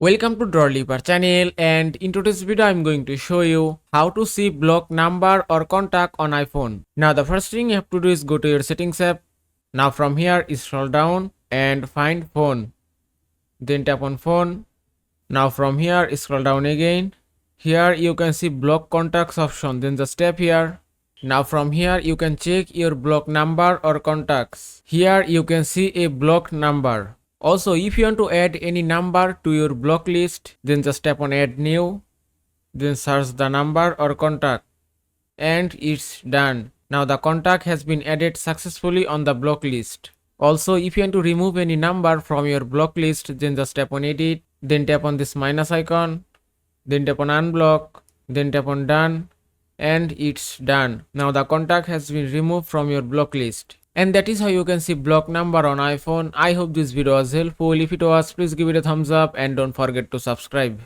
Welcome to Drawleaper channel, and in today's video I'm going to show you how to see block number or contact on iPhone. Now the first thing you have to do is go to your settings app. Now from here scroll down and find phone. Then tap on phone. Now from here scroll down again. Here you can see block contacts option. Then just tap here. Now from here you can check your block number or contacts. Here you can see a block number. Also, if you want to add any number to your block list, then just tap on add new, then search the number or contact, and it's done. Now the contact has been added successfully on the block list. Also, if you want to remove any number from your block list, then just tap on edit, then tap on this minus icon, then tap on unblock, then tap on done, and it's done. Now the contact has been removed from your block list. And that is how you can see block number on iPhone. I hope this video was helpful. If it was, please give it a thumbs up and don't forget to subscribe.